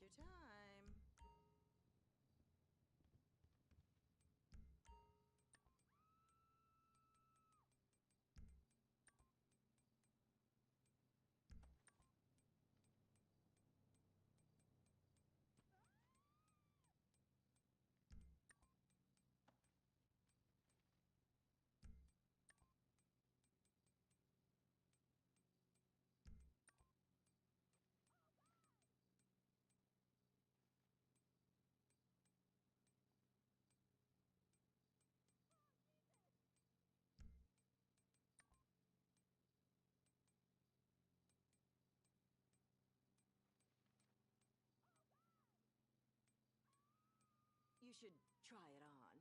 your time. You should try it on.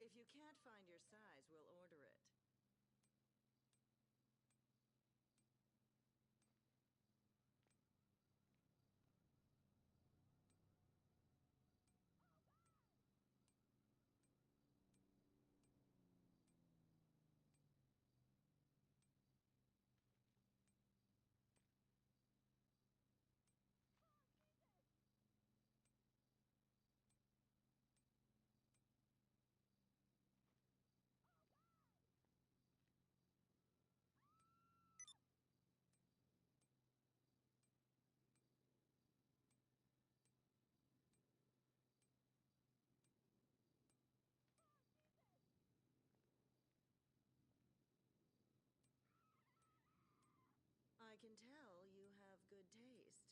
If you can't find your size, we'll order it. I can tell you have good taste.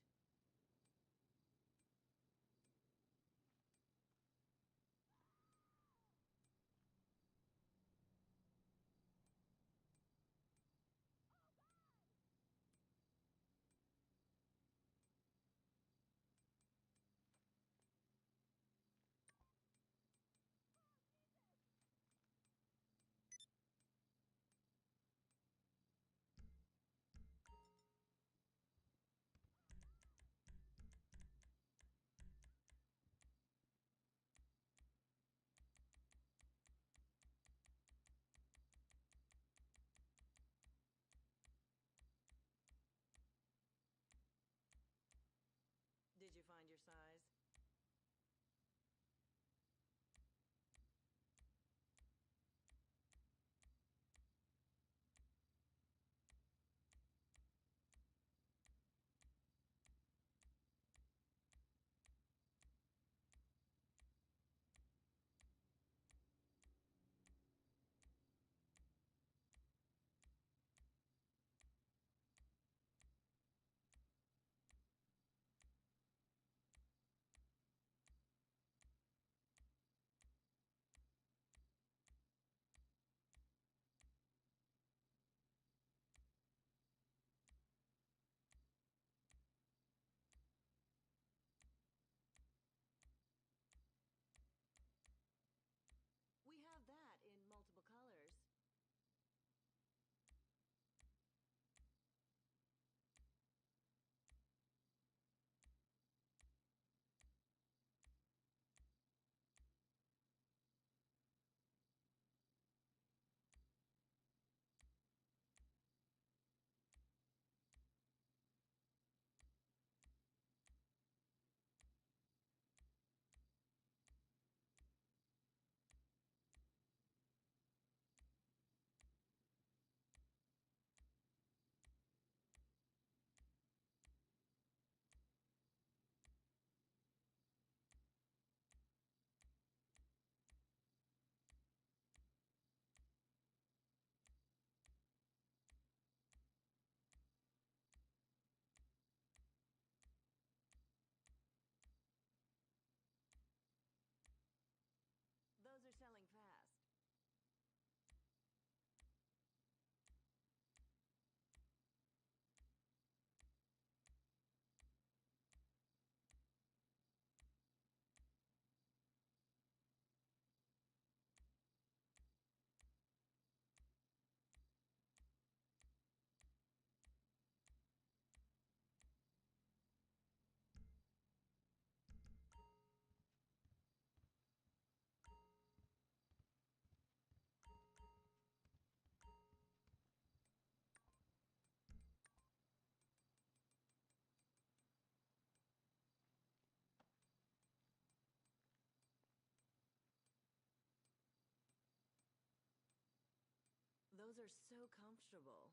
clothes are so comfortable.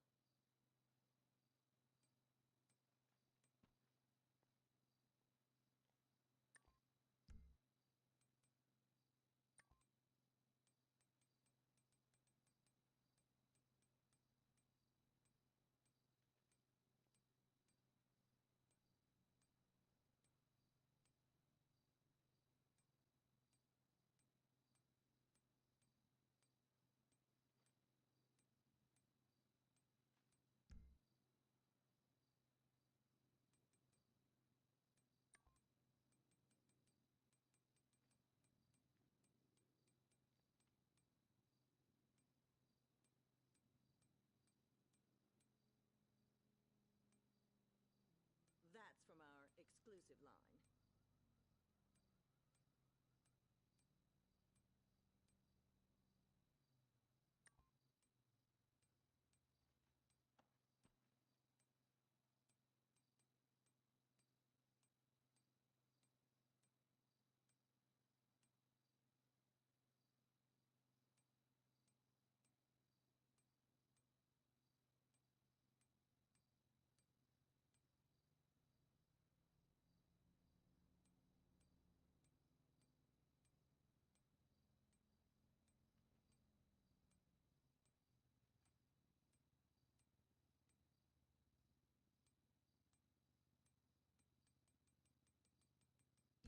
That's from our exclusive line.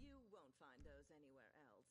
You won't find those anywhere else.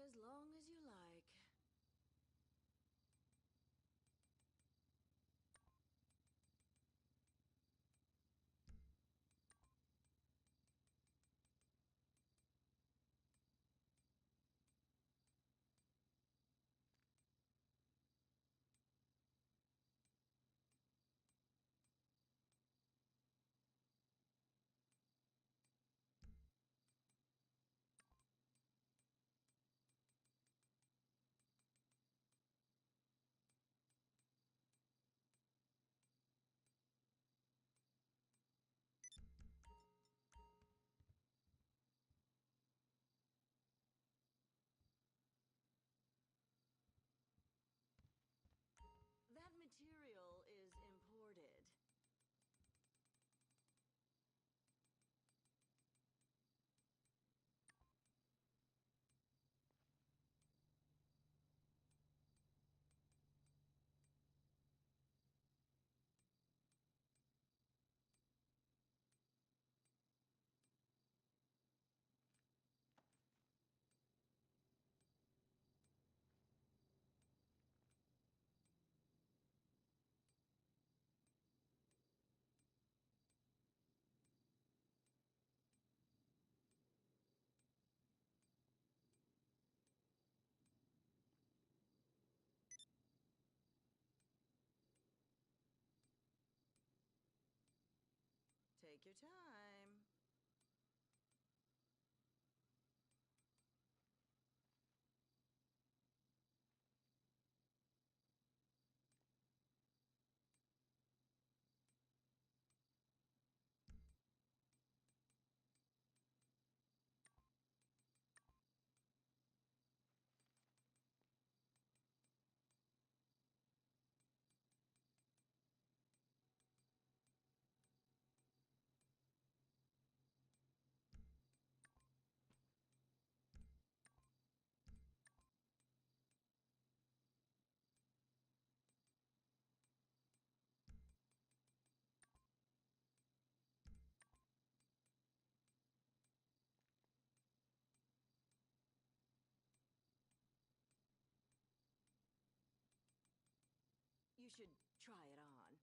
as long as you like. That material is imported. Take your time. You should try it on.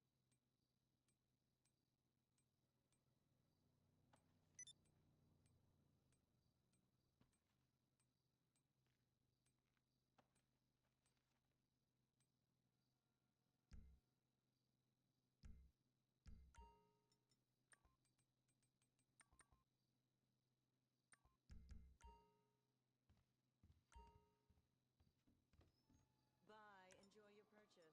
Bye. Enjoy your purchase.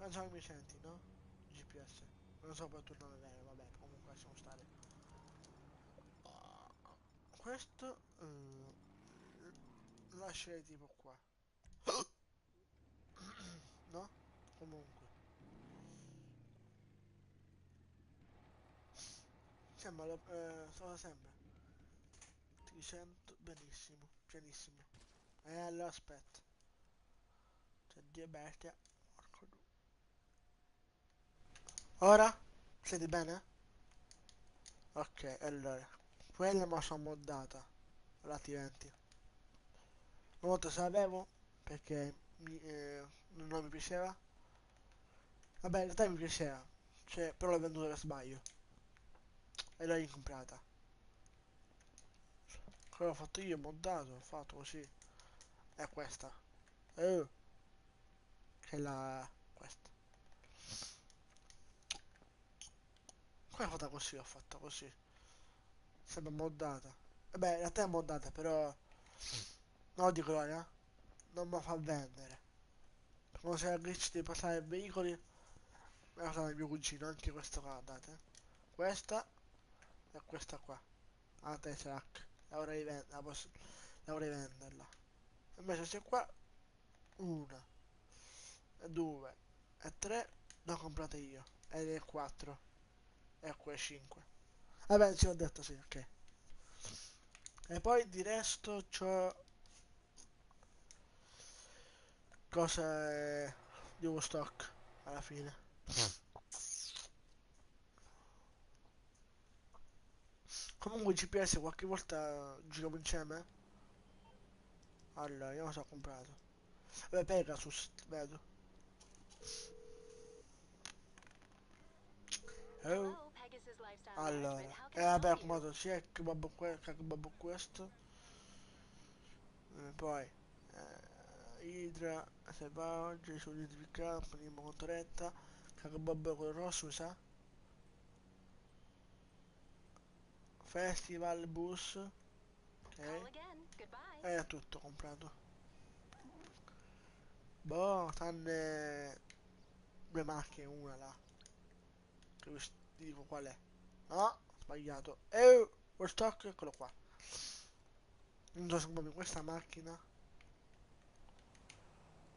penso che mi senti, no? GPS. Non so poi il tuo nome vero, vabbè, comunque lasciamo stare. Questo lascerei tipo qua. No? Comunque. Sembra, cosa sembra? Ti sento benissimo, pianissimo. Allora aspetta. C'è Dio bestia. Porco due. Ora? Senti bene? Ok, allora. Quella me la sono moddata. Ora ti venti. Una volta sapevo perché non mi piaceva. Vabbè, in realtà mi piaceva. Cioè, però l'ho venduta per sbaglio. E l'ho ricomprata. Cosa ho fatto io? Moddato, ho fatto così. È questa. Oh, che è la... questa. Come è fatta così? Ho fatto così. Sembra moddata. Vabbè, in realtà è moddata, però... No, di gloria. Non mi fa vendere. Quando sei a glitch di passare veicoli, me la fa il mio cugino, anche questa qua, guardate. Questa e questa qua. La Tesseract. La vorrei venderla. Invece se qua, una, e due, e tre, l'ho comprate io. Ed è 4. E qua è 5. Vabbè, ci ho detto sì, ok. E poi di resto c'ho cose di uno stock alla fine. Comunque il GPS qualche volta giriamo insieme. Allora, io cosa ho comprato? Beh, Pegasus, vedo. Oh. Hello, Pegasus Lifestyle Management. Allora, How e can I vabbè, help ho you? comprato sia il kebab, kebab questo. Poi, Idra, Selvaggia, Solidificato, Primo Contoretta, kebab quello rosso, mi sa? Festival, bus, Call ok. again. Goodbye. E è tutto comprato. Boh, tranne due macchine, una là. Che ti dico qual è. No, sbagliato. Lo stock, eccolo qua. Non so se proprio questa macchina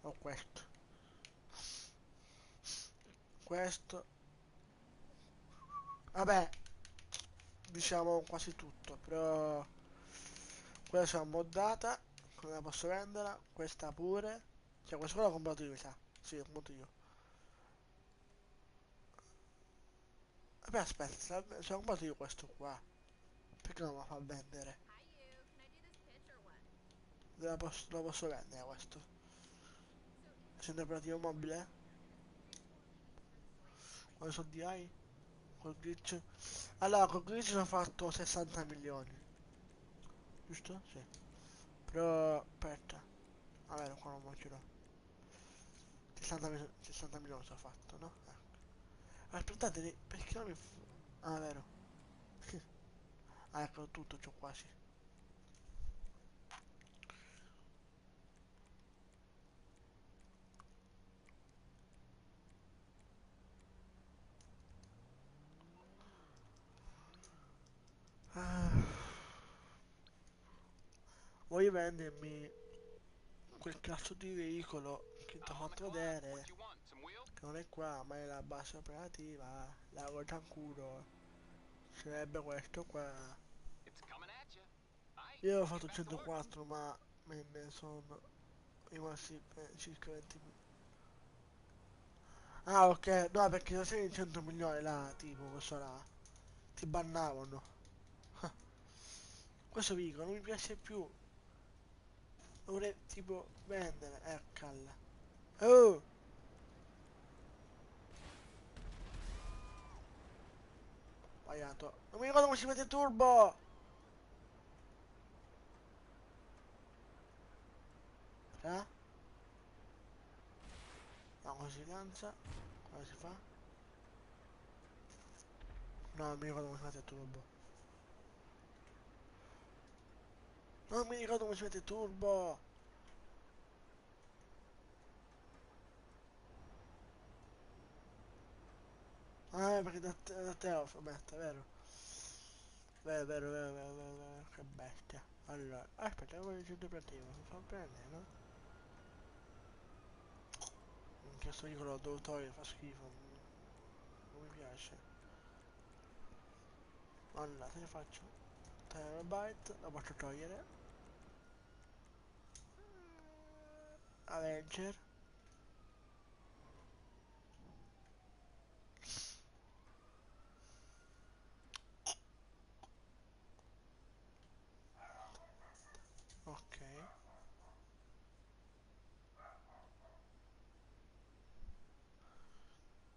o questo. Questo. Vabbè, diciamo quasi tutto, però quella sono moddata, come la posso venderla, questa pure. Cioè questa qua l'ho comprato io, mi sa. Sì, l'ho comprato io. Vabbè, aspetta, se l'ho comprato io questo qua, perché non me la fa vendere? Hi, you. Can I do this pitch or what? Lo posso vendere questo. Essendo operativo mobile? Quali soldi hai? Col glitch? Allora, col glitch ho fatto 60 milioni, giusto? Sì. Però, aspetta. Vabbè, qua non ce l'ho. 60 milioni ho fatto, no? Aspettate, perché non mi... Ah, vero. Ah, ecco, tutto, c'ho quasi. Ah, vuoi vendermi quel cazzo di veicolo che ti ho fatto vedere? Che non è qua, ma è la base operativa. La Gotankuro. Sarebbe questo qua. Io ho fatto 104, ma me ne sono rimasti circa 20 milioni. Ah, ok. No, perché se sei in 100 milioni là, tipo, questo là, ti bannavano. Questo veicolo non mi piace più. Dovrei, tipo, vendere. Eccala. Oh! Sbagliato. Non mi ricordo come si mette il turbo! Eh? No, così lancia. Come si fa? No, non mi ricordo come si mette il turbo. Non mi ricordo come si mette il turbo! perché da te lo mette, vero? Vero, vero, vero, vero, vero, vero, che bestia. Allora, aspetta, voglio il operativo, mi fa bene, no? Minchia, sto io l'ho dovuto togliere, fa schifo. Non mi piace. Allora, se ne faccio terabyte, lo posso togliere. Avenger. Ok.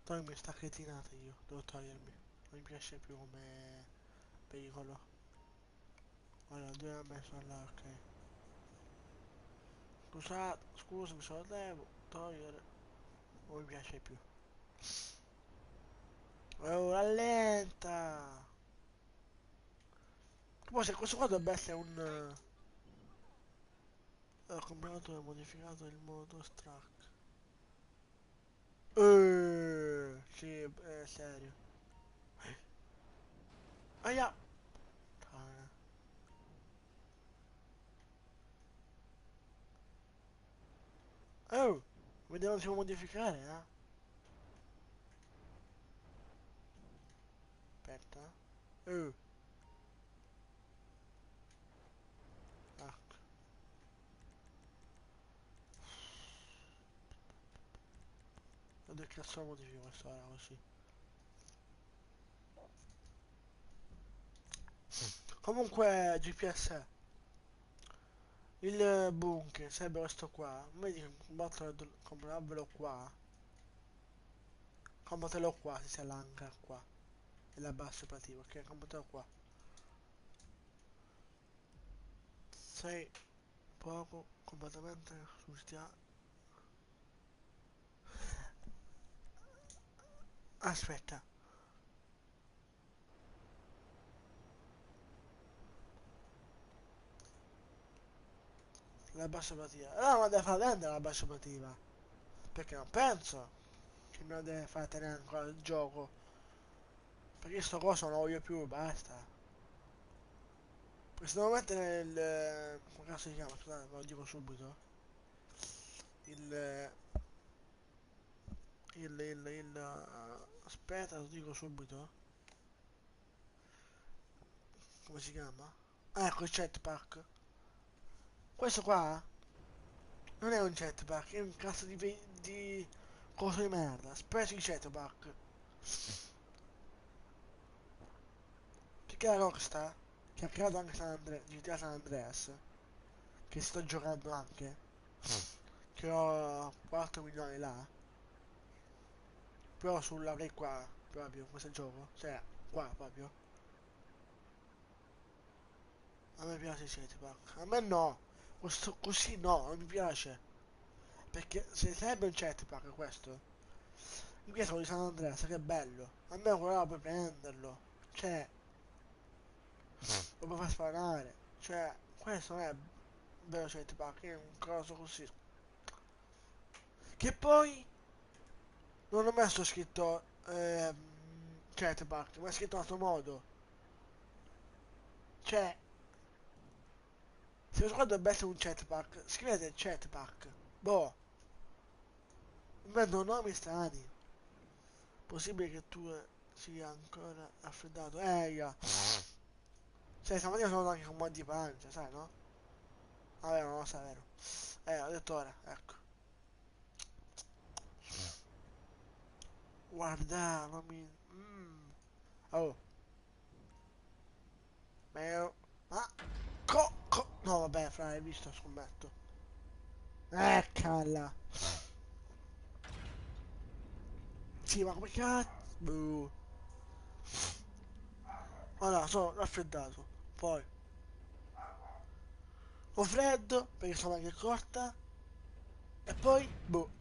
Poi mi sta cretinata io, devo togliermi. Non mi piace più come pericolo. Allora, dove ha messo là, ok. Scusami, se lo devo togliere. Non mi piace più. Oh, rallenta! Poi se questo qua dovrebbe essere un... ho comprato e modificato il modo struck. Sì, è serio. Aia! Ah, oh! Vediamo se può modificare, eh? Aspetta. Oh! Ecco. Dove cazzo modifico questa ora così? Comunque, GPS. Il bunker sarebbe questo qua. Vedi, comprarvelo qua. Compratelo qua, si sa l'anca qua. E la base operativa, ok? Compratelo qua. Sei poco completamente sussidiario. Aspetta, la base operativa. No, ma deve far vendere la base operativa. Perché non penso che non deve far tenere ancora il gioco. Perché sto coso non lo voglio più, basta. Perché se devo mettere il... come cazzo si chiama? Scusate, ve lo dico subito. Il... aspetta, lo dico subito. Come si chiama? Ah, ecco il jetpack. Questo qua non è un jetpack, è un cazzo di coso di merda. Aspetta il jetpack. Perché la Rockstar, che ha creato anche GTA San Andreas, che sto giocando anche, che ho 4 milioni là, però sulla Play qua, proprio, questo gioco, cioè, qua proprio. A me piace il jetpack. A me no. Questo così no, non mi piace. Perché se sarebbe un jetpack questo, mi piace quello di San Andreas, che bello. A me quello là puoi prenderlo. Cioè, lo puoi far sparare. Cioè, questo non è vero jetpack, è un coso così. Che poi non ho messo scritto jetpack, ma è scritto in altro modo. Cioè, se questo qua dovrebbe essere un jetpack, scrivete jetpack. Boh, inventano nomi strani. Possibile che tu sia ancora raffreddato? Ya. Sai, stamattina sono anche con un po' di pancia, sai, no? Vabbè, non lo sai, vero. Ho detto ora, ecco. Guarda, non mi... Oh, meo. Ah, no, vabbè, fra, hai visto, scommetto. Eccola. Sì, ma come cazzo? Buh. Allora, sono raffreddato. Poi, ho freddo, perché sono anche corta. E poi, boh.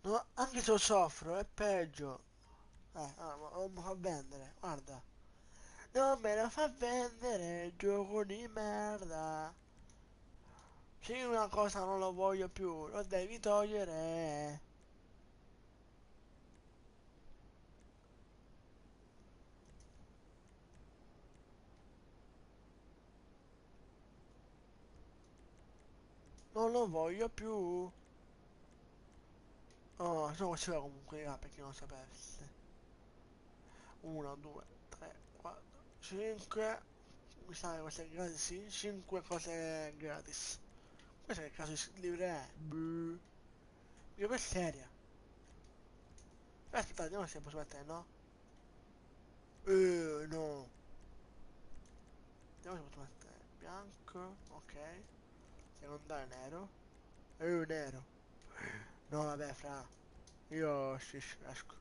No, anche se lo soffro, è peggio. Non mi fa vendere, guarda. Non me la fa vendere, gioco di merda. Se una cosa non lo voglio più, lo devi togliere. Non lo voglio più. Oh, sono faceva comunque, per chi non sapesse. 1, 2, 3, 4, 5. Mi sa che queste gratis, sì. 5 cose gratis. Questo è il caso di livrea. Buh. Io per seria. Aspetta, vediamo se posso mettere, no? No. Vediamo se posso mettere bianco. Ok. Secondario nero. Nero. No, vabbè, fra. Io esco.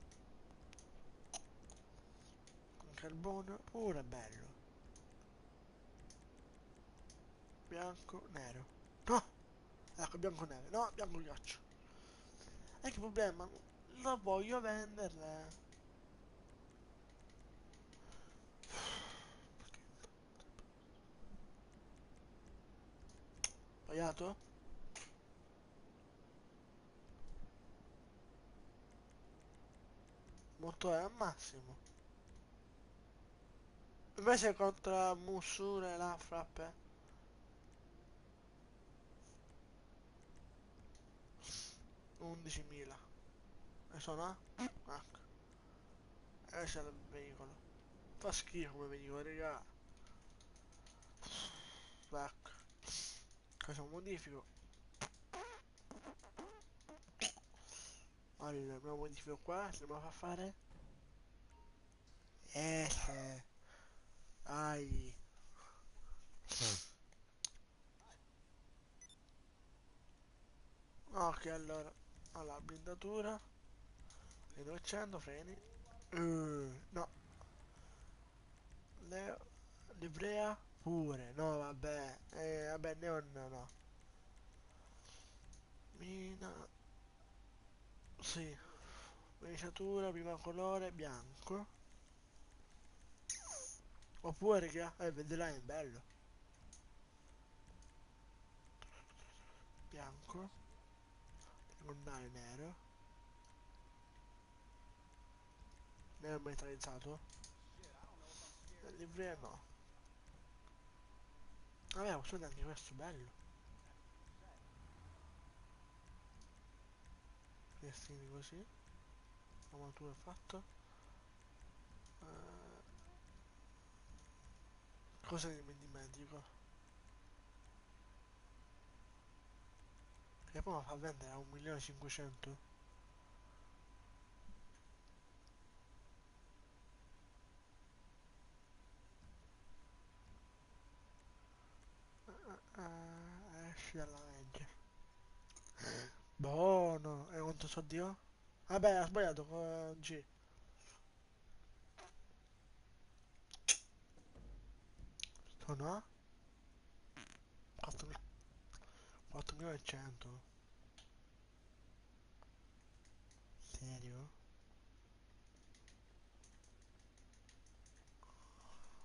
Con carbone. Pure bello. Bianco, nero. No! Ecco, bianco nero. No, bianco ghiaccio. E che problema? Lo voglio venderla. Sbagliato? Motore al massimo. Invece contro Mussure la frappe 11.000. E sono? Ecco. E c'è il veicolo. Fa schifo come veicolo, raga. Ecco. Cosa modifico? Allora, me lo modifico qua, se me lo fa fare. Se. Ai. Ok, allora. Allora, blindatura. 200, freni. No. Leo. Livrea. Pure. No, vabbè. Vabbè, neon no. Mina. Sì. Verniciatura, prima colore, bianco. Oppure che vedrai è bello. Bianco. Secondario nero. Nero metallizzato. Livrea no. Vabbè, posso vedere anche questo, bello. Finestrini così. Armatura fatta. Eh, cosa mi dimentico? Che poi mi fa vendere a 1.500.000. Esci dalla legge. Buono. E quanto so Dio? Vabbè, ho sbagliato con G. Sono a 4.100. Serio?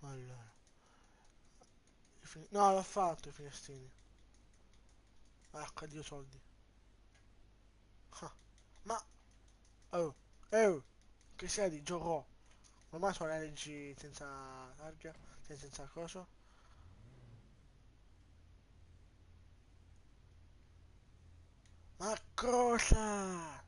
Allora. No, l'ho fatto i finestrini. Ecco, addio soldi. Ah, ma... Oh, oh, che sia di gioco? Ormai sono le leggi senza targa, senza coso. Ma cosa?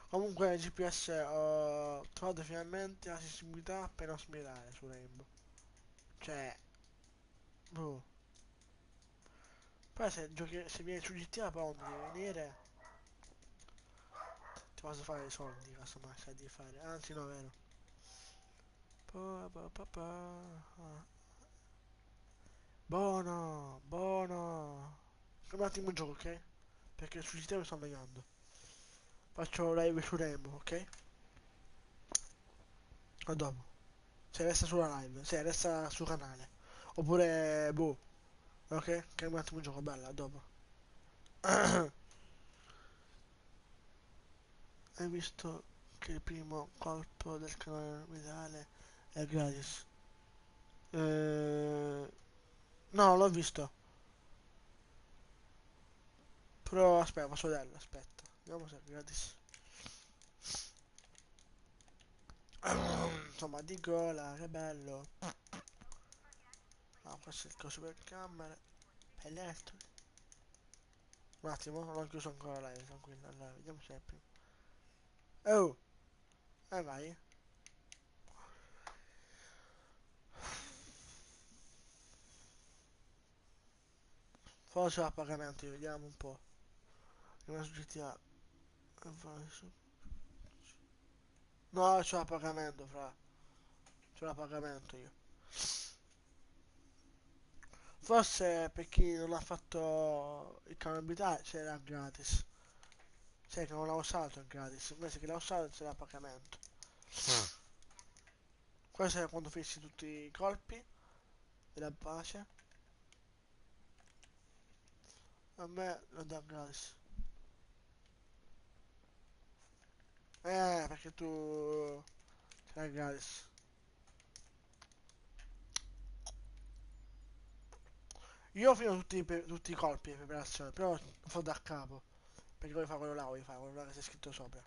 Comunque GPS ho trovato finalmente la sensibilità per non smirare su Rainbow. Cioè, boh. Poi se giochi, se vieni su GTA poi non devi venire, ti posso fare i soldi, casomai sai di fare. Anzi no, vero. Ah. Buono, buono. Un attimo il gioco, ok? Perché su GTA mi sto annoiando. Faccio live su Rainbow, ok? A dopo. Se resta sulla live, se resta sul canale. Oppure, boh, ok? Che un attimo il gioco, bella, a dopo. hai visto che il primo colpo del cannone orbitale è gratis? No, l'ho visto. Però aspetta, posso vederlo, aspetta. Vediamo se è gratis. Insomma, di gola, che bello. Ah, questo è il coso per camere. Elettro. Un attimo, non ho chiuso ancora live, tranquillo. Allora, vediamo se è prima. Oh! Vai. Forse a pagamento, vediamo un po'. Rimane su GTA. No, c'ho a pagamento, fra. C'ho a pagamento io. Forse per chi non ha fatto il canale abitare c'era gratis. Sai che non l'ha usato è gratis. Invece che l'ha usato c'era a pagamento. Questo è quando fissi tutti i colpi della pace. A me lo dà gratis. Perché tu c'era gratis. Io ho finito tutti i colpi di preparazione, però lo fa da capo. Perché voglio fare quello là, voglio fare quello là che c'è scritto sopra.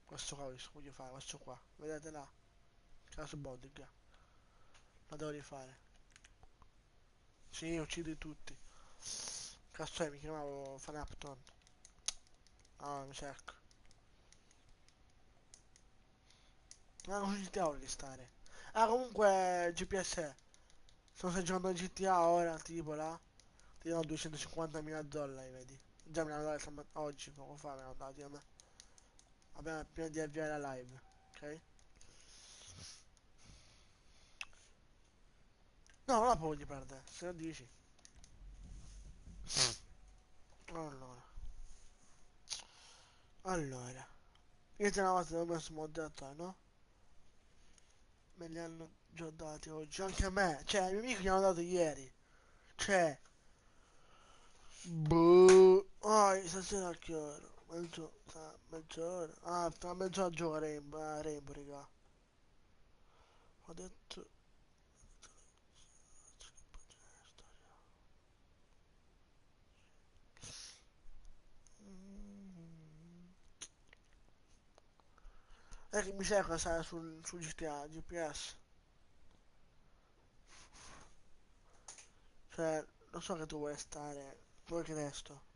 Questo qua voglio fare, questo qua. Vedete là? Caso bodyguard. Lo devo rifare. Sì, uccidi tutti. Cazzo è, mi chiamavo Fanapton. Ah, mi cerco. Ma non GTA voglio stare. Ah, comunque GPS. Stai giocando a GTA ora, tipo là. Ti do 250.000 dollari, vedi. Già me l'hanno dato oggi, poco fa me l'hanno dati a me. Vabbè, prima di avviare la live, ok? No, non la puoi perdere, se lo dici. Allora. Io te una volta l'ho messo moderatore, no? Me li hanno già dati oggi, anche a me. Cioè, ai miei amici li hanno dato ieri. Cioè, boh. Oh, stasera a che ora? Mezz'ora. Ah, tra mezz'ora gioco a Rainbow, raga. Ho detto... È che mi serve stare su GTA, GPS. Cioè, lo so che tu vuoi stare. Vuoi che resto?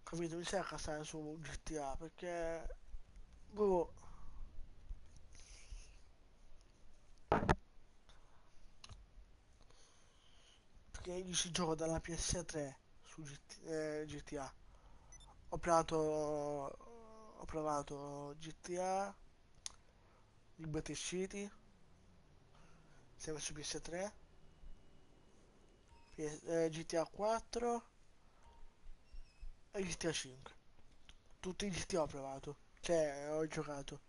Capito? Mi serve stare su GTA perché... Boh. Perché io ci gioco dalla PS3 su GTA. Ho provato GTA, Liberty City, sempre su PS3, GTA 4 e GTA 5. Tutti i GTA ho provato, cioè ho giocato,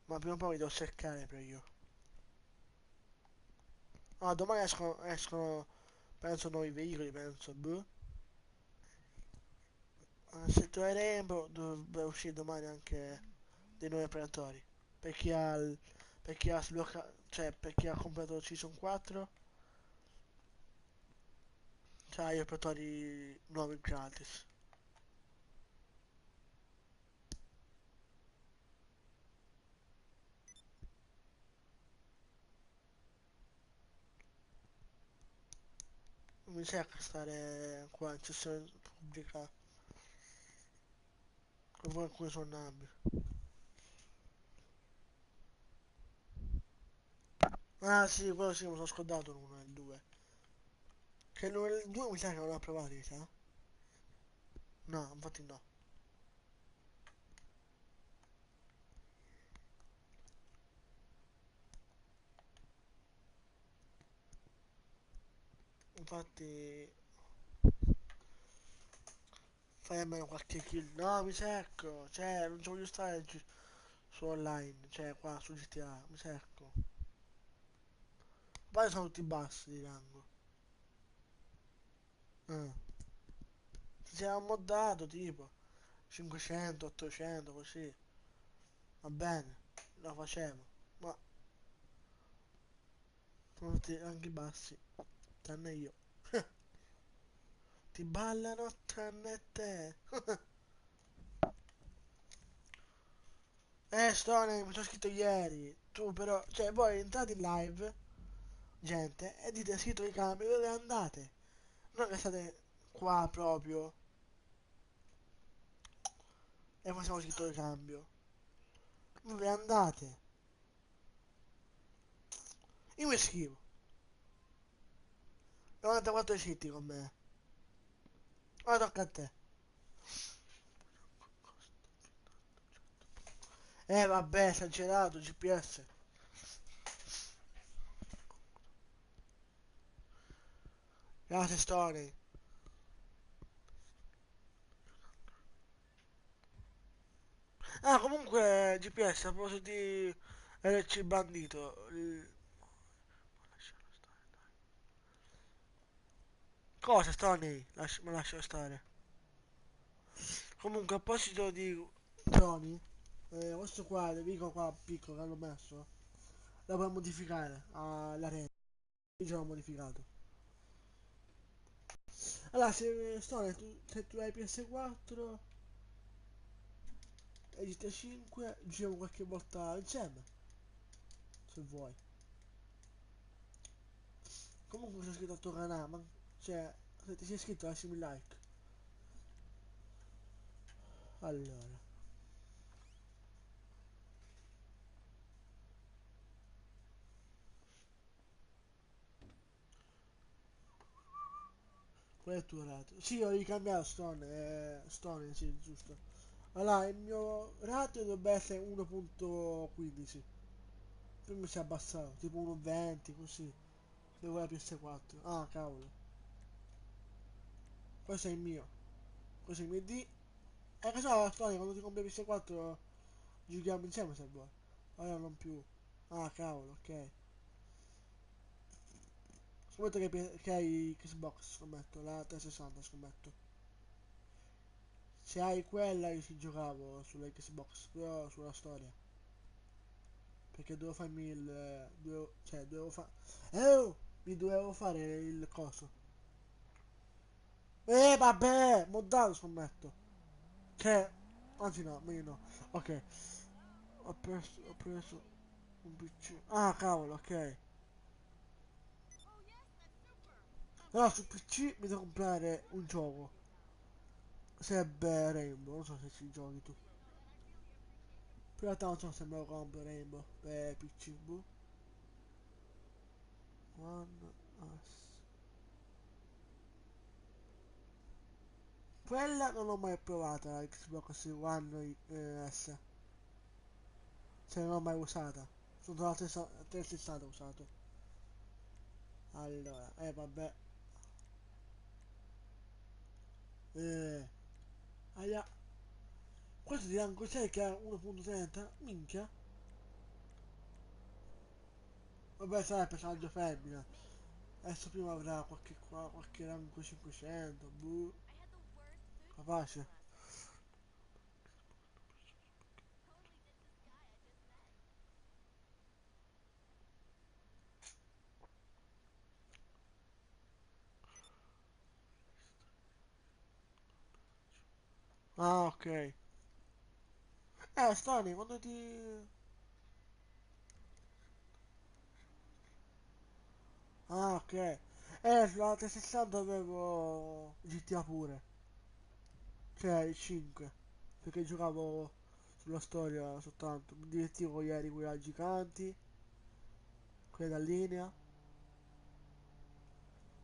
ma prima o poi mi devo cercare per io. Ah, domani escono, penso, nuovi veicoli, penso, boh. Se tu hai Rainbow dovrebbe uscire domani anche dei nuovi operatori. Per chi ha, per chi ha sbloccato, cioè per chi ha comprato Season 4, c'ha gli operatori nuovi gratis. Non mi serve stare qua in sessione pubblica con voi alcuni sonnambi. Ah sì, quello sì, mi sono scordato l'1 e il 2. Che l'1 e il 2 mi sa che non l'ho provato, mi sa. No, infatti no. Infatti fai almeno qualche kill. No, mi secco, cioè non ci voglio stare su online, cioè qua su GTA, mi cerco. Poi sono tutti bassi di rango. Eh. Se c'era un moddato tipo 500, 800 così, va bene, lo facevo. Ma sono tutti anche bassi, tranne io. Ti ballano tranne te. Stone, mi sono scritto ieri. Tu però, cioè voi entrate in live, gente, e dite scritto i cambi, dove andate? Non che state qua proprio e facciamo scritto il cambio. Dove andate? Io mi scrivo. 94 siti con me. Ora tocca a te. Vabbè, esagerato, GPS. Grazie Stone. Ah, comunque GPS, a proposito di RC bandito. Cosa Stone? Ma lascio stare. Comunque a proposito di droni, questo qua, il vico qua piccolo che hanno messo, la puoi modificare alla rete. Io l'ho modificato. Allora, se tu hai PS4 e GTA 5, giriamo qualche volta insieme, se vuoi. Comunque sono iscritto al tuo canale, ma cioè, se ti sei iscritto lasciami like. Allora, qual è il tuo rating? Sì, ho ricambiato Stone, sì, giusto. Allora, il mio rating dovrebbe essere 1.15. Poi mi si è abbassato, tipo 1.20, così. Devo la PS4. Ah, cavolo. Questo è il mio. Questo è il mio D. E che so, Tony, quando ti compri PS4 giochiamo insieme se vuoi. Ora non più. Ah, cavolo, ok. Scommetto che hai Xbox, scommetto. La 360, scommetto. Se hai quella io ci giocavo sulla Xbox, però sulla storia. Perché dovevo farmi il... cioè, dovevo fare... Mi dovevo fare il coso. Vabbè! Moddato, scommetto. Che... Anzi no, meglio no. Ok. Ho preso un PC. Ah, cavolo, ok. Allora, su PC mi devo comprare un gioco. Sarebbe Rainbow, non so se ci giochi tu. Però in realtà non so se me lo compro Rainbow per PC. Boh. One Us. Quella non l'ho mai provata, la Xbox One S. Se non l'ho mai usata. Sono la 360 usato. Allora, vabbè. Eh, aia. Questo di rango 6 che ha 1.30? Minchia. Vabbè, sarà il personaggio femmina. Adesso prima avrà qualche rango 500. Boh. Capace. Ah, ok. Stani, quando ti... Ah, ok. Sulla 360 avevo GTA pure. Cioè, il 5. Perché giocavo sulla storia soltanto. Mi divertivo ieri con i giganti. Quelli da linea.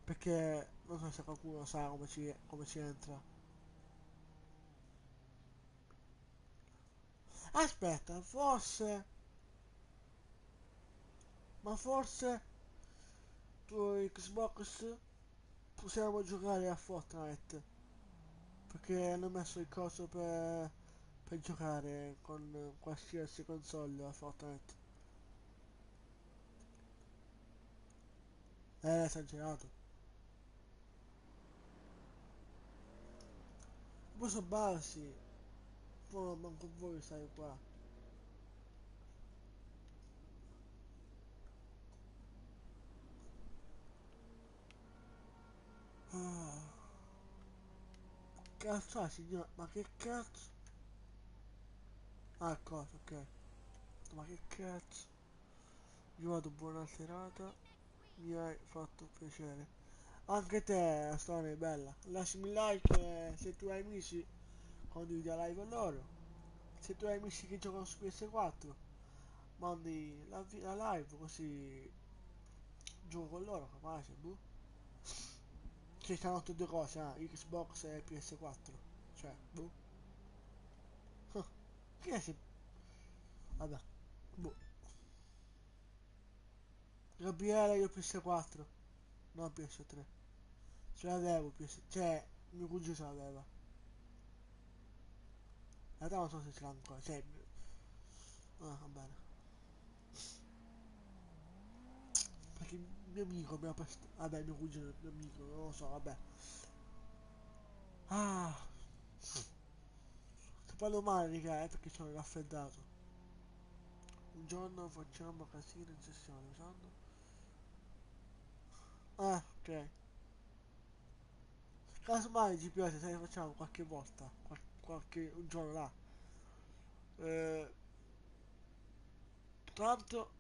Perché non so se qualcuno sa come ci entra. Aspetta, forse... Ma forse tu Xbox possiamo giocare a Fortnite. Perché hanno messo il coso per per giocare con qualsiasi console a Fortnite. Esagerato. Poi sono bassi. Poi manco voi stai qua. Ah. Cazzo, signora, ma che cazzo? Ah, cosa, ok. Ma che cazzo? Vi vado, buona serata. Mi hai fatto piacere. Anche te, storia bella. Lasciami un like se tu hai amici, condividi la live con loro. Se tu hai amici che giocano su PS4, mandi la live così gioco con loro, capace, boh. Ci stanno tutte e due cose, Xbox e PS4. Cioè, boh. Che è se... Vabbè, boh. Gabriele, io PS4, non PS3. Ce l'avevo PS... Cioè, mio cugino ce l'aveva. In realtà non so se ce l'ha ancora. Cioè... Ah, va bene. Perché il mio amico mi ha prestato... Vabbè, mio cugino, il mio amico, non lo so, vabbè. Ah, se parlo male, raga, è perché sono raffreddato. Un giorno facciamo casino in sessione, usando... Ah, ok. Casomai ci piace, se ne facciamo qualche volta. Qualche... un giorno là. Eh, tanto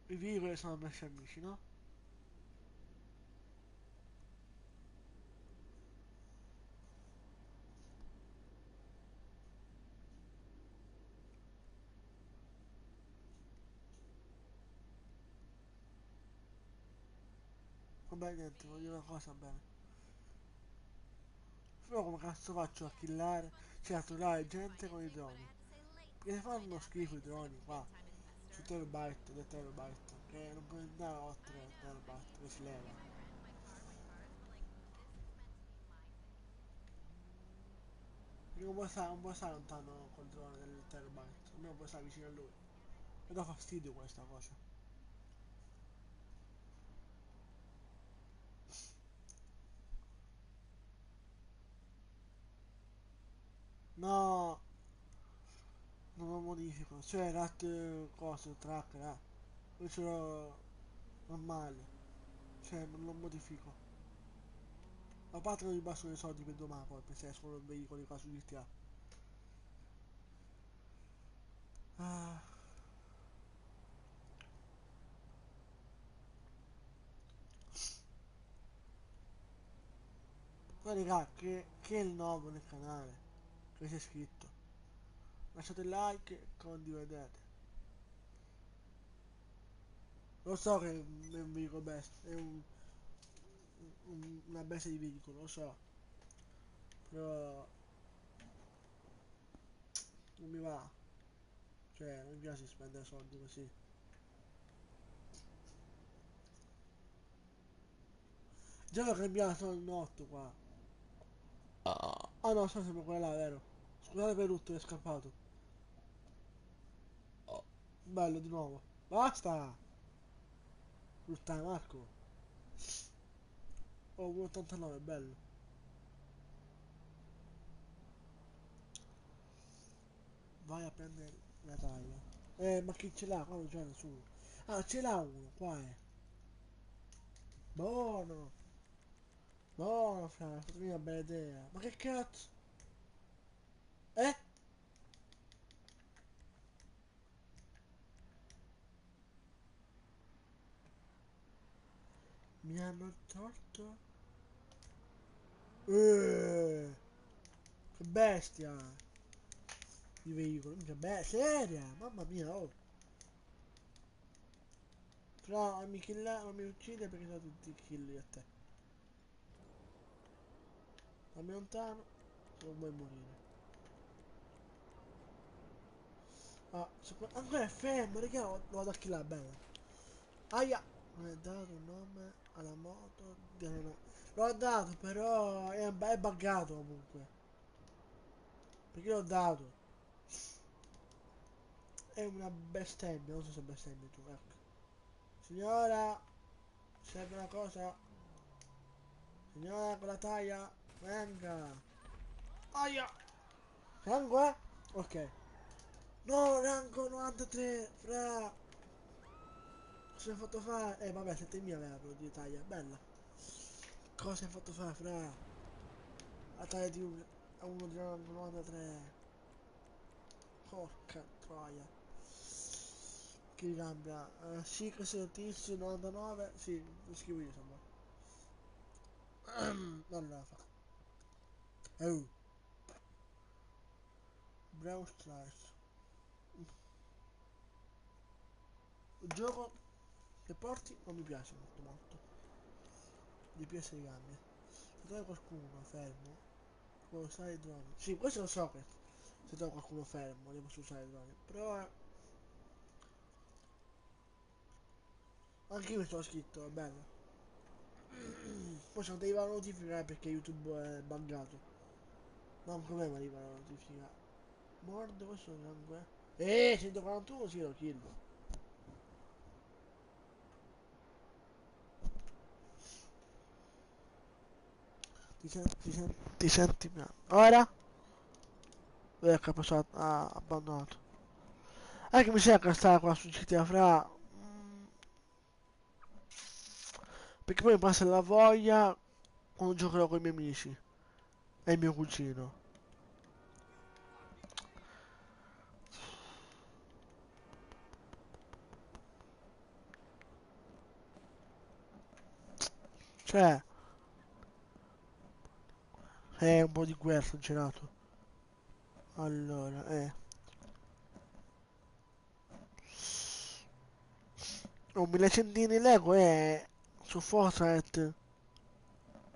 i virus sono messi amici, no? Vabbè, niente, voglio dire una cosa bene. Però come cazzo faccio a killare, cioè a trovare gente con i droni? Perché se fanno schifo i droni qua, su terabyte, del terabyte, che non puoi andare oltre terabyte, che si leva. Perché non puoi stare lontano col drone del terabyte, almeno puoi stare vicino a lui. Mi dà fastidio questa cosa. No, non lo modifico, cioè rat cose, tracker, io ce l'ho normale, cioè non lo modifico. A parte non gli bastano i soldi per domani poi, per se escono i veicoli qua su GTA. Ah, poi raga, che è il nuovo nel canale, che c'è scritto. Lasciate il like e condividete. Lo so che è un veicolo bestia, è una bestia di veicolo, lo so. Però non mi va. Cioè, non mi piace spendere soldi così. Già l'ho cambiato il 8 qua. Ah no, sono sempre quella là, vero? Scusate per tutto, è scappato. Bello di nuovo. Basta! Puttana Marco. Oh, 1,89, bello. Vai a prendere la taglia. Ma chi ce l'ha? Qua non c'è nessuno. Ah, ce l'ha uno, qua è. Buono. Buono, fra, è stata una bella idea. Ma che cazzo? Eh? Mi hanno tolto? Che bestia! Di veicolo, mica seria! Mamma mia, oh! Fra, non mi killa, non mi uccide perché sono tutti kill a te. Stammi lontano, se non vuoi morire. Ah, ancora è fermo, raga, lo vado a killare, bene. Aia! Non è dato un nome alla moto di l'ho dato, però è buggato comunque. Perché l'ho dato? è una bestemmia, non so se bestemmia tu, ecco. Signora, serve una cosa? Signora con la taglia, venga. Aia! Sangue? Ok. No, rango 93, fra. Cosa hai fatto fare? Vabbè, 7000 aveva però di taglia, bella. Cosa hai fatto fare, fra? La taglia di a uno di rango 93. Porca troia. Che cambia? Sì, questo è il tizio 99. Sì, lo scrivo io, insomma. Allora fa. Oh, Brawl Stars. Il gioco che porti non mi piace molto molto. DPS di gambe. Se trovi qualcuno fermo, puoi usare i droni. Sì, questo lo so che se trovo qualcuno fermo, io posso usare i droni. Però anche io mi sono scritto, è bello. Poi se non ti arriva la notifica è perché YouTube è buggato. Non come mi arriva la notifica. Mordo, questo sangue. 141 sì lo kill. Ti senti bene. Ora? Ecco, ha abbandonato. Anche mi sa che stava qua su GTA fra. Perché poi mi passa la voglia quando giocherò con i miei amici. E il mio cugino. Cioè, è un po' di guerra gelato. Allora, un 1100 Lego su Fortnite.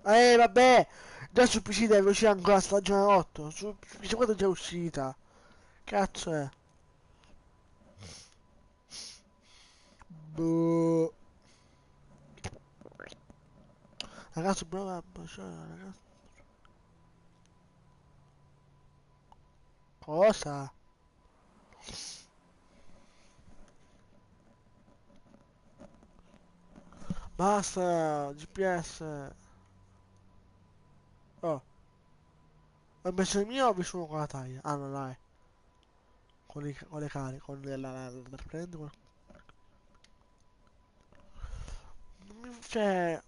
Vabbè, già su PC deve uscire ancora la stagione 8. Su PC 4 è già uscita. Cazzo è? Boh. Ragazzo, bravo, cioè, ragazzo. Cosa? Basta, GPS. Oh, ho messo il mio o ho visto uno con la taglia? Ah, no, dai. Con le cariche, con prendo. Cioè,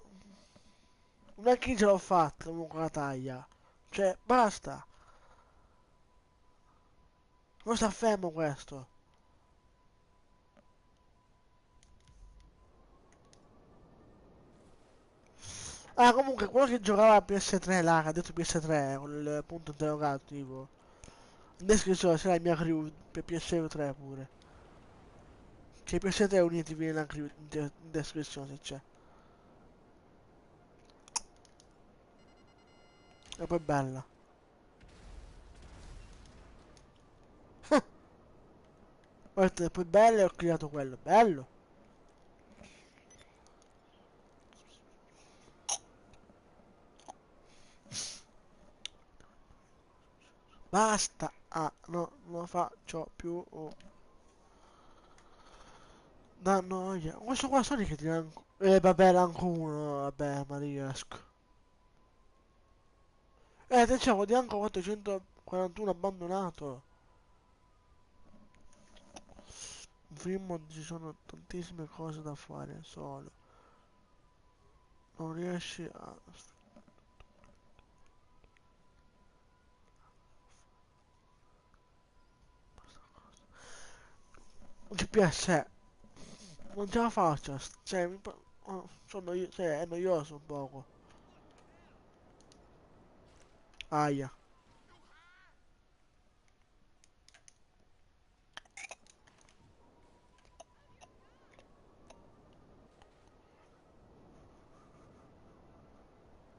non è che ce l'ho fatta uno con la taglia. Cioè, basta. Non sta fermo questo. Ah, comunque, quello che giocava a PS3 là, che ha detto PS3, con il punto interrogativo. In descrizione c'è la mia crew per PS3 pure. Che PS3 uniti viene la crew in descrizione se c'è. E poi bella. Guarda, e poi bella e ho creato quello. Bello. Basta. Ah, no, non lo faccio più. Oh. Da noia. Questo qua Sonic ti ancora. Vabbè, era anche uno. Vabbè, ma riesco. Attenzione, di anche 441 abbandonato. In Fremont ci sono tantissime cose da fare solo. Non riesci a. Un GPS non ce la faccio. Cioè, sono io, cioè, è noioso un poco. Aia.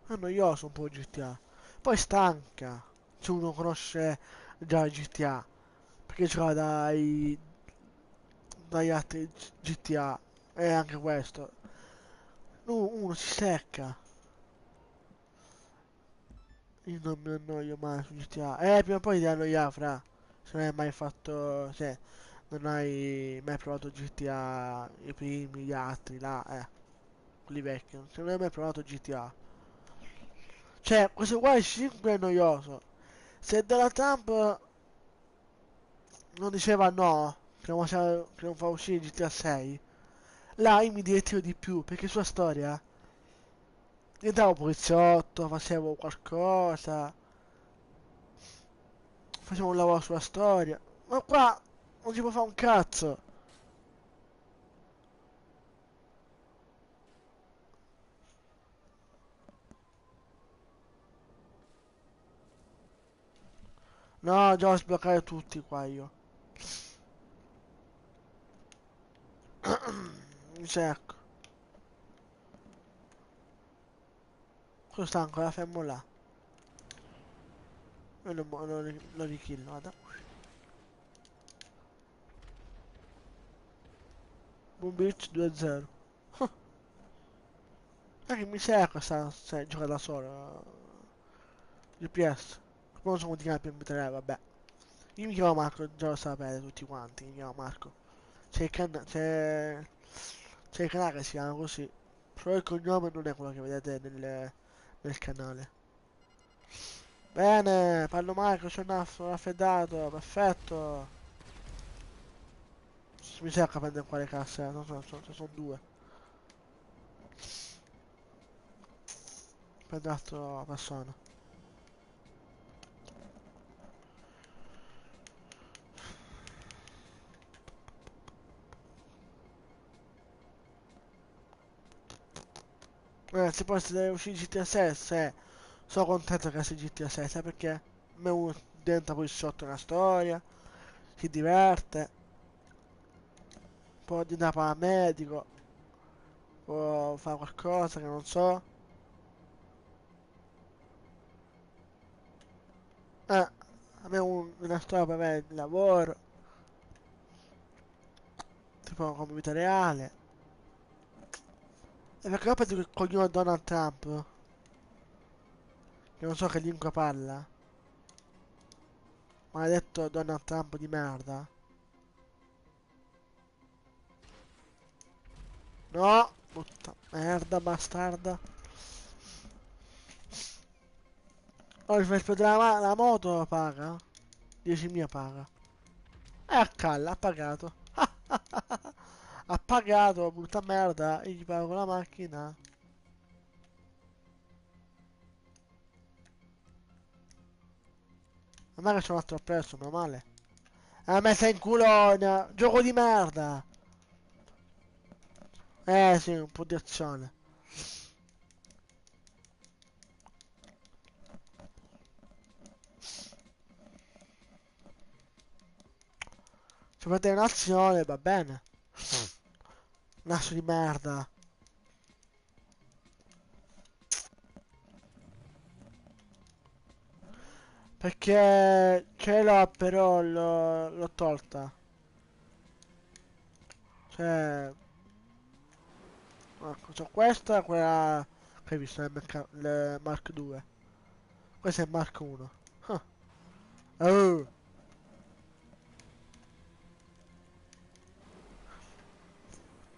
È noioso un po' GTA. Poi stanca. Se uno conosce già GTA. Perché gioca dagli altri GTA. E anche questo. Uno si secca. Io non mi annoio mai su GTA. Prima o poi ti annoia, fra. Se non hai mai fatto. Cioè, Non hai mai provato GTA, i primi, gli altri, là, quelli vecchi. Se non hai mai provato GTA. Cioè, questo qua è 5 è noioso. Se Donald Trump non diceva no, che non fa uscire GTA 6, là io mi divertivo di più, perché sua storia diventavo poliziotto, facevo qualcosa, facevo un lavoro sulla storia. Ma qua non si può fare un cazzo. No, già ho sbloccare tutti qua io. Mi cerco. Cosa sta ancora fermo là? Io lo rikill, vada. Boom Beach 2-0. Ma che mi cerca sta gioca da solo. GPS. Come non so come ti chiami per MP3, vabbè. Io mi chiamo Marco, già lo sapete tutti quanti, mi chiamo Marco. C'è il canale che si chiama così. Però il cognome non è quello che vedete nel canale. Bene, parlo Marco, c'è un nastro raffreddato, perfetto. Mi cerca prendere quale cassa, non so, ce sono due. Prende l'altra persona. Se poi se deve uscire GTA 6, sono contento che sia GTA 6, sai perché? Me uno diventa poi sotto una storia, si diverte, può diventare paramedico, può fare qualcosa che non so. A me una storia per avere il lavoro, tipo come vita reale. E perché io penso che il cognome Donald Trump, che non so che lingua parla, maledetto Donald Trump di merda. No, puttana merda, bastarda. Oggi per esplodere la moto paga. 10.000 paga. E a calla, ha pagato. Ha pagato, brutta merda, e gli pago la macchina. A me che c'è un altro appresso, meno male. A me sei in culonia, gioco di merda. Sì, un po' di azione. Se fate un'azione, va bene. Naso di merda. Perché ce l'ho, però l'ho tolta. Cioè, ecco, c'ho questa, quella che hai visto, il Mark 2. Questo è il Mark 1. Ah. Oh,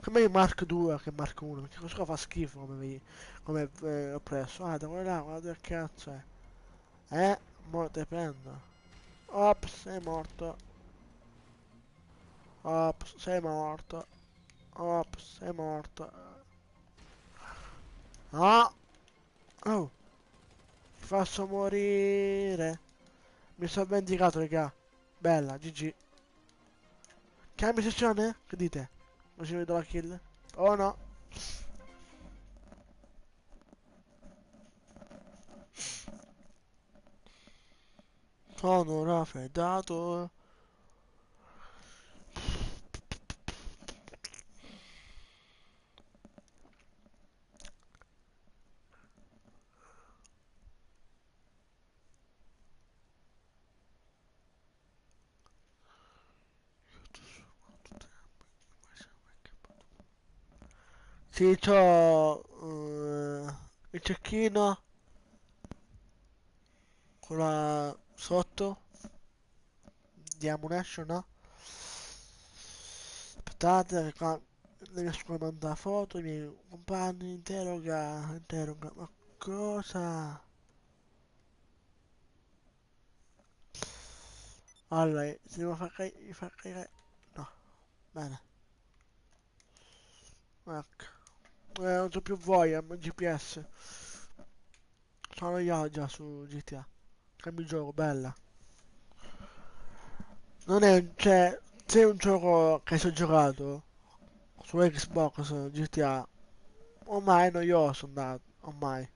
come il Mark 2 che Mark 1? Perché questo qua fa schifo come ho preso. Ah, da quello là, guarda che cazzo è. Mo te prendo. Ops, sei morto. Ops, sei morto. Ops, sei morto. No! Oh, ti faccio morire. Mi sono vendicato, raga. Bella, GG. Cambia sessione? Che dite? Così vedo la kill. Oh no. Sono raffreddato. Sì, c'ho il cecchino. Quella sotto. Di ammunition, no? aspettate, che qua le mie scuole manda foto, i miei compagni, interroga, ma cosa? Allora, se devo far caricare, no, bene, ecco, non c'ho più voglia, ma GPS, sono io già su GTA, cambio gioco, bella, non è, cioè, se è un gioco che ci ho giocato, su Xbox, GTA, ormai è noioso, andato, ormai,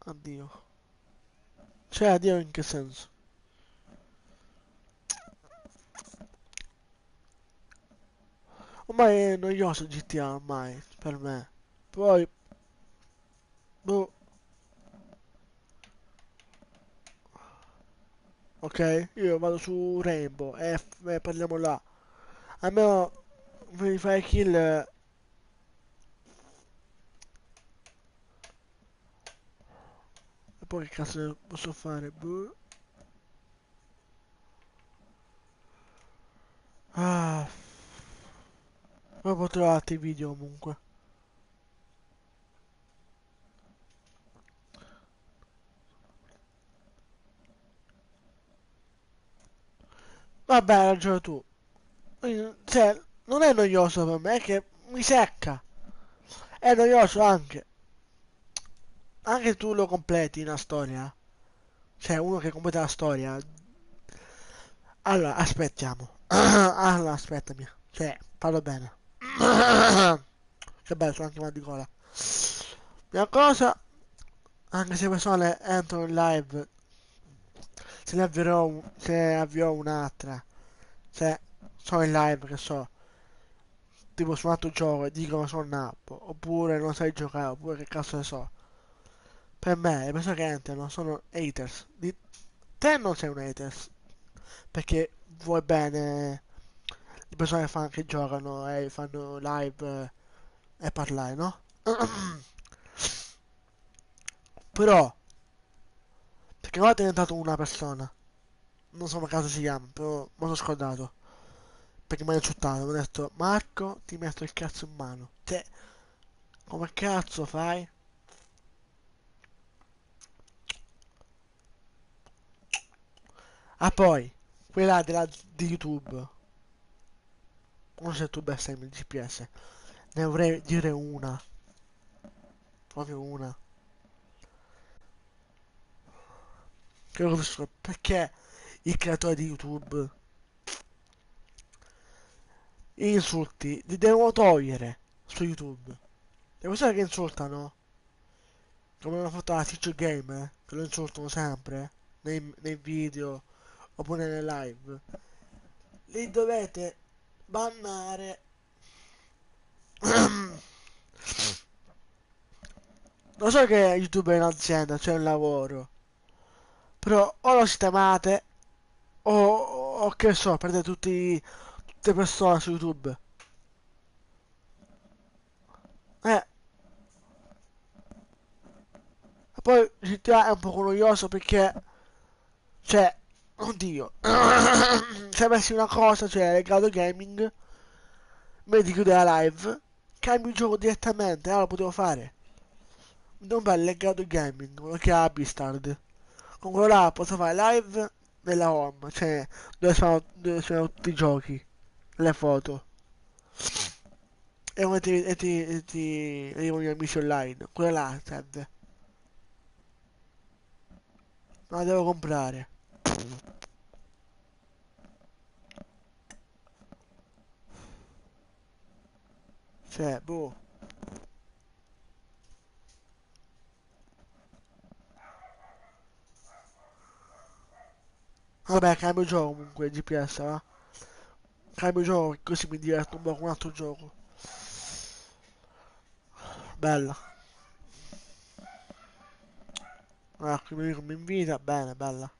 addio, cioè addio in che senso? Ormai è noioso GTA ormai, per me. Poi, boh, ok, io vado su Rainbow e parliamo là. Almeno mi fai kill e poi che cazzo ne posso fare? Boh. Ah, poi potrò altri video comunque. Vabbè, hai ragione tu. Cioè, non è noioso per me, è che mi secca. È noioso anche. Anche tu lo completi una storia. Cioè, uno che completa la storia. Allora, aspettiamo. Allora, aspettami. Cioè, parlo bene. Che bello, sono anche mal di gola. Prima cosa, anche se persone entrano in live, se ne avviò un'altra. Se sono in live, che so, tipo su un altro gioco e dicono sono nappo, oppure non sai giocare, oppure che cazzo ne so. Per me, le persone che entrano sono haters. Te non sei un haters, perché vuoi bene le persone che giocano e fanno live e parlare, no? Però, perché ora è diventato una persona, non so come caso si chiama, però me l'ho scordato, perché mi ha insultato, mi ha detto Marco ti metto il cazzo in mano, cioè, come cazzo fai? Ah poi, quella di YouTube, non so se YouTube è il GPS, ne vorrei dire una, proprio una, che ho visto, perché il creatore di YouTube gli insulti li devono togliere su YouTube. Le persone che insultano, come hanno fatto la Teacher Game, che lo insultano sempre, nei video oppure nelle live, li dovete bannare. Lo so che YouTube è un'azienda, c'è un lavoro, però o lo sistemate o che so, prendete tutte persone su YouTube. Eh, e poi GTA è un po' noioso perché, cioè, oddio, se avessi una cosa, cioè, legato al gaming, vedi chiude la live, cambi il gioco direttamente, lo potevo fare. Non è legato al gaming, quello che ha Bistard. Con quello là posso fare live nella home, cioè dove sono tutti i giochi, le foto. E arrivano gli amici online. Quella là serve. Ma la devo comprare. Cioè, boh. Vabbè, cambio gioco comunque, GPS, va? Cambio gioco così mi diverto un po' con un altro gioco. Bella. Ecco, mi invita, bene, bella.